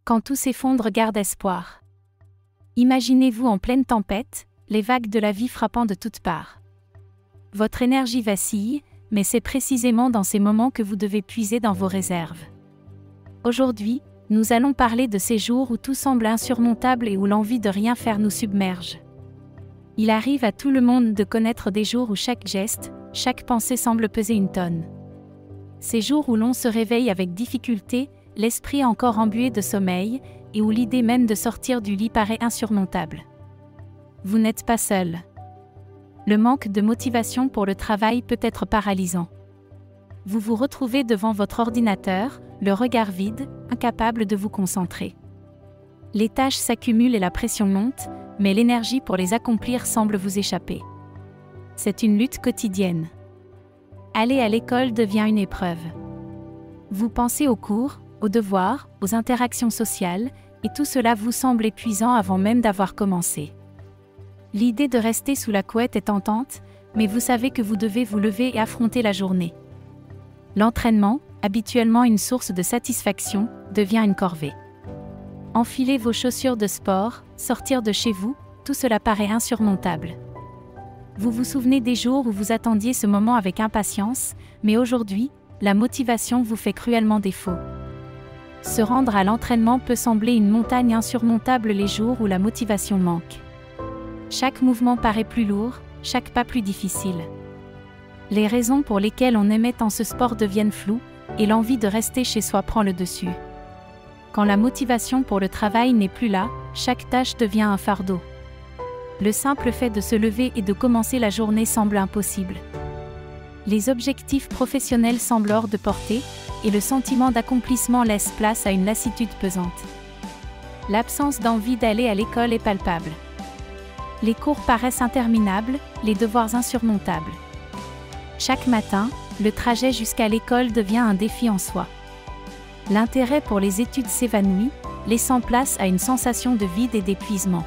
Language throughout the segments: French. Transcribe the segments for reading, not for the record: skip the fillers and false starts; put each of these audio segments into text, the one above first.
Quand tout s'effondre, garde espoir. Imaginez-vous en pleine tempête, les vagues de la vie frappant de toutes parts. Votre énergie vacille, mais c'est précisément dans ces moments que vous devez puiser dans vos réserves. Aujourd'hui, nous allons parler de ces jours où tout semble insurmontable et où l'envie de rien faire nous submerge. Il arrive à tout le monde de connaître des jours où chaque geste, chaque pensée semble peser une tonne. Ces jours où l'on se réveille avec difficulté, l'esprit encore embué de sommeil, et où l'idée même de sortir du lit paraît insurmontable. Vous n'êtes pas seul. Le manque de motivation pour le travail peut être paralysant. Vous vous retrouvez devant votre ordinateur, le regard vide, incapable de vous concentrer. Les tâches s'accumulent et la pression monte, mais l'énergie pour les accomplir semble vous échapper. C'est une lutte quotidienne. Aller à l'école devient une épreuve. Vous pensez aux cours, aux devoirs, aux interactions sociales, et tout cela vous semble épuisant avant même d'avoir commencé. L'idée de rester sous la couette est tentante, mais vous savez que vous devez vous lever et affronter la journée. L'entraînement, habituellement une source de satisfaction, devient une corvée. Enfiler vos chaussures de sport, sortir de chez vous, tout cela paraît insurmontable. Vous vous souvenez des jours où vous attendiez ce moment avec impatience, mais aujourd'hui, la motivation vous fait cruellement défaut. Se rendre à l'entraînement peut sembler une montagne insurmontable les jours où la motivation manque. Chaque mouvement paraît plus lourd, chaque pas plus difficile. Les raisons pour lesquelles on aimait tant ce sport deviennent floues, et l'envie de rester chez soi prend le dessus. Quand la motivation pour le travail n'est plus là, chaque tâche devient un fardeau. Le simple fait de se lever et de commencer la journée semble impossible. Les objectifs professionnels semblent hors de portée, et le sentiment d'accomplissement laisse place à une lassitude pesante. L'absence d'envie d'aller à l'école est palpable. Les cours paraissent interminables, les devoirs insurmontables. Chaque matin, le trajet jusqu'à l'école devient un défi en soi. L'intérêt pour les études s'évanouit, laissant place à une sensation de vide et d'épuisement.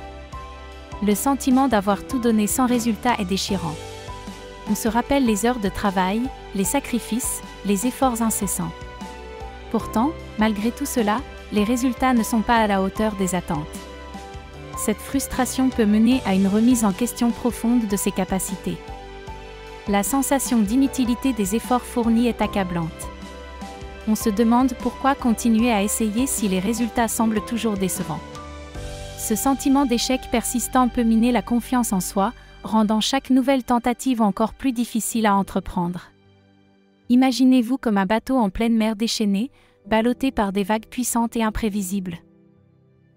Le sentiment d'avoir tout donné sans résultat est déchirant. On se rappelle les heures de travail, les sacrifices, les efforts incessants. Pourtant, malgré tout cela, les résultats ne sont pas à la hauteur des attentes. Cette frustration peut mener à une remise en question profonde de ses capacités. La sensation d'inutilité des efforts fournis est accablante. On se demande pourquoi continuer à essayer si les résultats semblent toujours décevants. Ce sentiment d'échec persistant peut miner la confiance en soi, rendant chaque nouvelle tentative encore plus difficile à entreprendre. Imaginez-vous comme un bateau en pleine mer déchaîné, ballotté par des vagues puissantes et imprévisibles.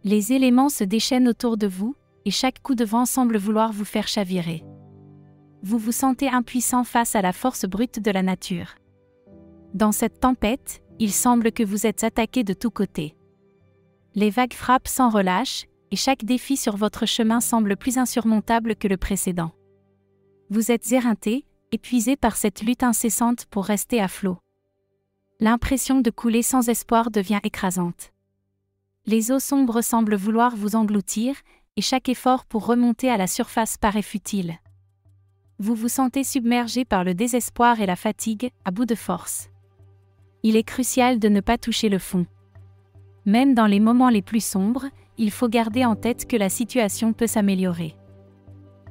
Les éléments se déchaînent autour de vous, et chaque coup de vent semble vouloir vous faire chavirer. Vous vous sentez impuissant face à la force brute de la nature. Dans cette tempête, il semble que vous êtes attaqué de tous côtés. Les vagues frappent sans relâche, et chaque défi sur votre chemin semble plus insurmontable que le précédent. Vous êtes éreinté, épuisé par cette lutte incessante pour rester à flot. L'impression de couler sans espoir devient écrasante. Les eaux sombres semblent vouloir vous engloutir, et chaque effort pour remonter à la surface paraît futile. Vous vous sentez submergé par le désespoir et la fatigue, à bout de force. Il est crucial de ne pas toucher le fond. Même dans les moments les plus sombres, il faut garder en tête que la situation peut s'améliorer.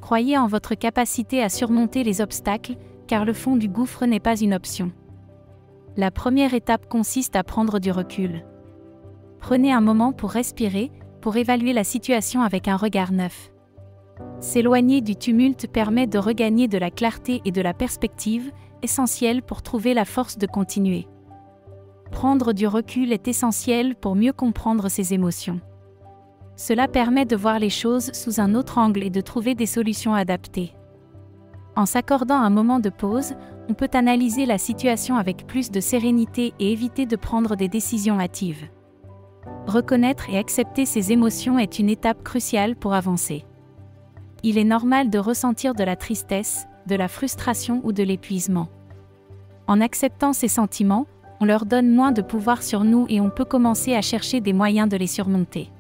Croyez en votre capacité à surmonter les obstacles, car le fond du gouffre n'est pas une option. La première étape consiste à prendre du recul. Prenez un moment pour respirer, pour évaluer la situation avec un regard neuf. S'éloigner du tumulte permet de regagner de la clarté et de la perspective, essentielles pour trouver la force de continuer. Prendre du recul est essentiel pour mieux comprendre ses émotions. Cela permet de voir les choses sous un autre angle et de trouver des solutions adaptées. En s'accordant un moment de pause, on peut analyser la situation avec plus de sérénité et éviter de prendre des décisions hâtives. Reconnaître et accepter ses émotions est une étape cruciale pour avancer. Il est normal de ressentir de la tristesse, de la frustration ou de l'épuisement. En acceptant ces sentiments, on leur donne moins de pouvoir sur nous et on peut commencer à chercher des moyens de les surmonter.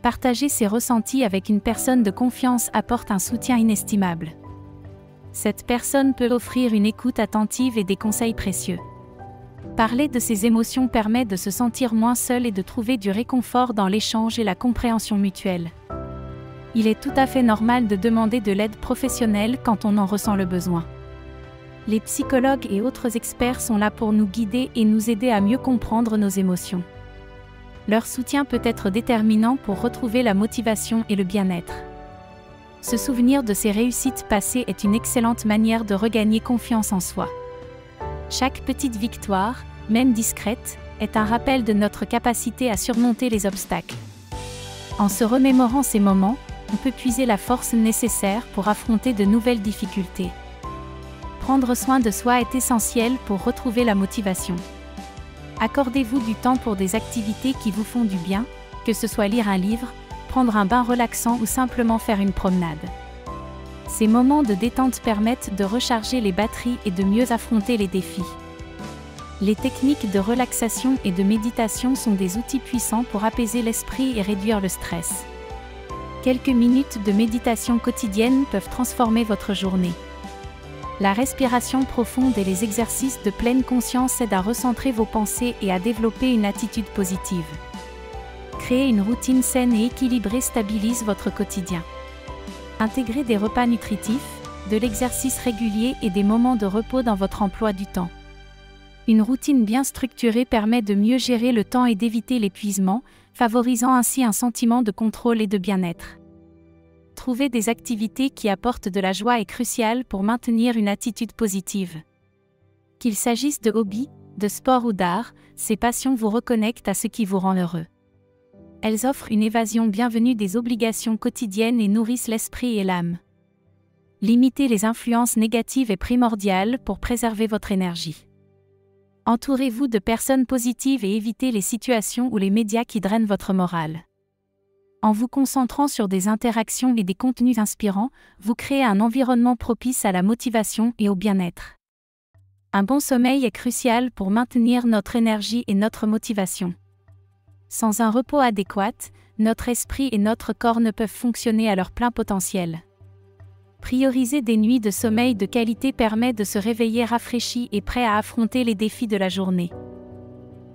Partager ses ressentis avec une personne de confiance apporte un soutien inestimable. Cette personne peut offrir une écoute attentive et des conseils précieux. Parler de ses émotions permet de se sentir moins seul et de trouver du réconfort dans l'échange et la compréhension mutuelle. Il est tout à fait normal de demander de l'aide professionnelle quand on en ressent le besoin. Les psychologues et autres experts sont là pour nous guider et nous aider à mieux comprendre nos émotions. Leur soutien peut être déterminant pour retrouver la motivation et le bien-être. Se souvenir de ses réussites passées est une excellente manière de regagner confiance en soi. Chaque petite victoire, même discrète, est un rappel de notre capacité à surmonter les obstacles. En se remémorant ces moments, on peut puiser la force nécessaire pour affronter de nouvelles difficultés. Prendre soin de soi est essentiel pour retrouver la motivation. Accordez-vous du temps pour des activités qui vous font du bien, que ce soit lire un livre, prendre un bain relaxant ou simplement faire une promenade. Ces moments de détente permettent de recharger les batteries et de mieux affronter les défis. Les techniques de relaxation et de méditation sont des outils puissants pour apaiser l'esprit et réduire le stress. Quelques minutes de méditation quotidienne peuvent transformer votre journée. La respiration profonde et les exercices de pleine conscience aident à recentrer vos pensées et à développer une attitude positive. Créer une routine saine et équilibrée stabilise votre quotidien. Intégrez des repas nutritifs, de l'exercice régulier et des moments de repos dans votre emploi du temps. Une routine bien structurée permet de mieux gérer le temps et d'éviter l'épuisement, favorisant ainsi un sentiment de contrôle et de bien-être. Trouver des activités qui apportent de la joie est crucial pour maintenir une attitude positive. Qu'il s'agisse de hobbies, de sport ou d'art, ces passions vous reconnectent à ce qui vous rend heureux. Elles offrent une évasion bienvenue des obligations quotidiennes et nourrissent l'esprit et l'âme. Limiter les influences négatives est primordial pour préserver votre énergie. Entourez-vous de personnes positives et évitez les situations ou les médias qui drainent votre morale. En vous concentrant sur des interactions et des contenus inspirants, vous créez un environnement propice à la motivation et au bien-être. Un bon sommeil est crucial pour maintenir notre énergie et notre motivation. Sans un repos adéquat, notre esprit et notre corps ne peuvent fonctionner à leur plein potentiel. Prioriser des nuits de sommeil de qualité permet de se réveiller rafraîchi et prêt à affronter les défis de la journée.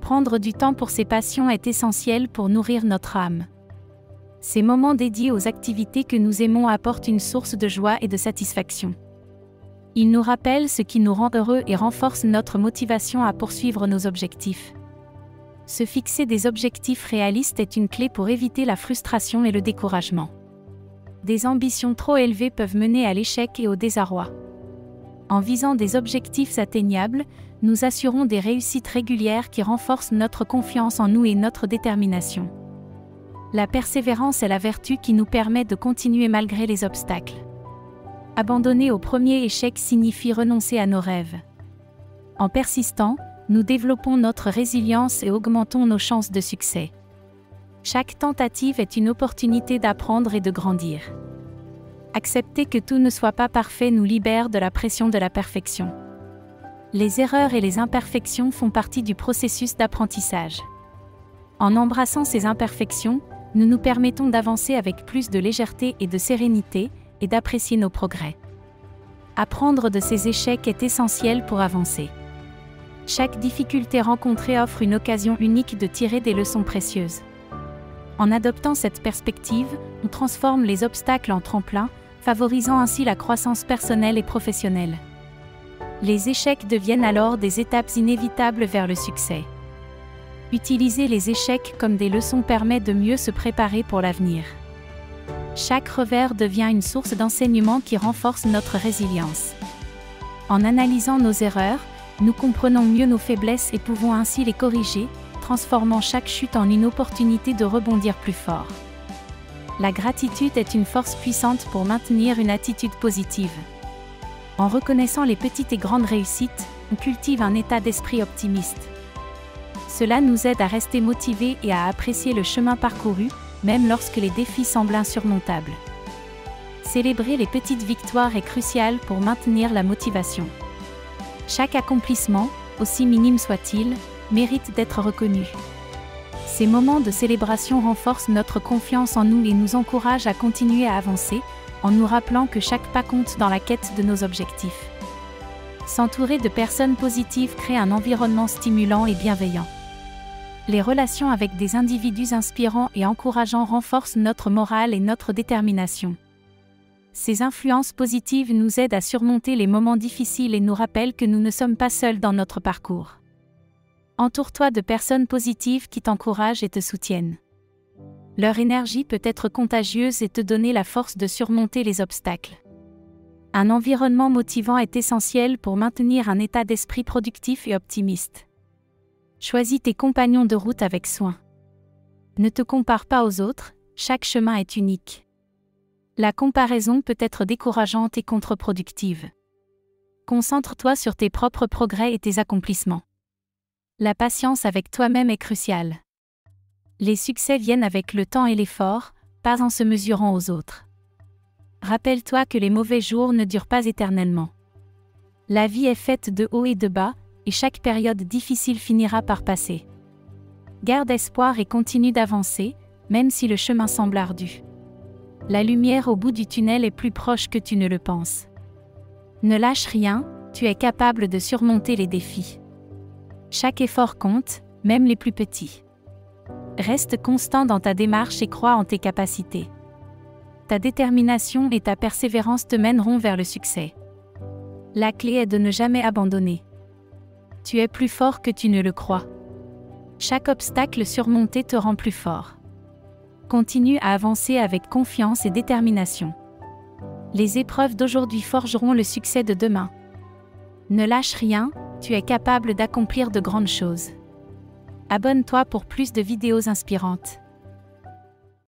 Prendre du temps pour ses passions est essentiel pour nourrir notre âme. Ces moments dédiés aux activités que nous aimons apportent une source de joie et de satisfaction. Ils nous rappellent ce qui nous rend heureux et renforcent notre motivation à poursuivre nos objectifs. Se fixer des objectifs réalistes est une clé pour éviter la frustration et le découragement. Des ambitions trop élevées peuvent mener à l'échec et au désarroi. En visant des objectifs atteignables, nous assurons des réussites régulières qui renforcent notre confiance en nous et notre détermination. La persévérance est la vertu qui nous permet de continuer malgré les obstacles. Abandonner au premier échec signifie renoncer à nos rêves. En persistant, nous développons notre résilience et augmentons nos chances de succès. Chaque tentative est une opportunité d'apprendre et de grandir. Accepter que tout ne soit pas parfait nous libère de la pression de la perfection. Les erreurs et les imperfections font partie du processus d'apprentissage. En embrassant ces imperfections, nous nous permettons d'avancer avec plus de légèreté et de sérénité, et d'apprécier nos progrès. Apprendre de ces échecs est essentiel pour avancer. Chaque difficulté rencontrée offre une occasion unique de tirer des leçons précieuses. En adoptant cette perspective, on transforme les obstacles en tremplins, favorisant ainsi la croissance personnelle et professionnelle. Les échecs deviennent alors des étapes inévitables vers le succès. Utiliser les échecs comme des leçons permet de mieux se préparer pour l'avenir. Chaque revers devient une source d'enseignement qui renforce notre résilience. En analysant nos erreurs, nous comprenons mieux nos faiblesses et pouvons ainsi les corriger, transformant chaque chute en une opportunité de rebondir plus fort. La gratitude est une force puissante pour maintenir une attitude positive. En reconnaissant les petites et grandes réussites, on cultive un état d'esprit optimiste. Cela nous aide à rester motivés et à apprécier le chemin parcouru, même lorsque les défis semblent insurmontables. Célébrer les petites victoires est crucial pour maintenir la motivation. Chaque accomplissement, aussi minime soit-il, mérite d'être reconnu. Ces moments de célébration renforcent notre confiance en nous et nous encouragent à continuer à avancer, en nous rappelant que chaque pas compte dans la quête de nos objectifs. S'entourer de personnes positives crée un environnement stimulant et bienveillant. Les relations avec des individus inspirants et encourageants renforcent notre morale et notre détermination. Ces influences positives nous aident à surmonter les moments difficiles et nous rappellent que nous ne sommes pas seuls dans notre parcours. Entoure-toi de personnes positives qui t'encouragent et te soutiennent. Leur énergie peut être contagieuse et te donner la force de surmonter les obstacles. Un environnement motivant est essentiel pour maintenir un état d'esprit productif et optimiste. Choisis tes compagnons de route avec soin. Ne te compare pas aux autres, chaque chemin est unique. La comparaison peut être décourageante et contre-productive. Concentre-toi sur tes propres progrès et tes accomplissements. La patience avec toi-même est cruciale. Les succès viennent avec le temps et l'effort, pas en se mesurant aux autres. Rappelle-toi que les mauvais jours ne durent pas éternellement. La vie est faite de hauts et de bas, et chaque période difficile finira par passer. Garde espoir et continue d'avancer, même si le chemin semble ardu. La lumière au bout du tunnel est plus proche que tu ne le penses. Ne lâche rien, tu es capable de surmonter les défis. Chaque effort compte, même les plus petits. Reste constant dans ta démarche et crois en tes capacités. Ta détermination et ta persévérance te mèneront vers le succès. La clé est de ne jamais abandonner. Tu es plus fort que tu ne le crois. Chaque obstacle surmonté te rend plus fort. Continue à avancer avec confiance et détermination. Les épreuves d'aujourd'hui forgeront le succès de demain. Ne lâche rien, tu es capable d'accomplir de grandes choses. Abonne-toi pour plus de vidéos inspirantes.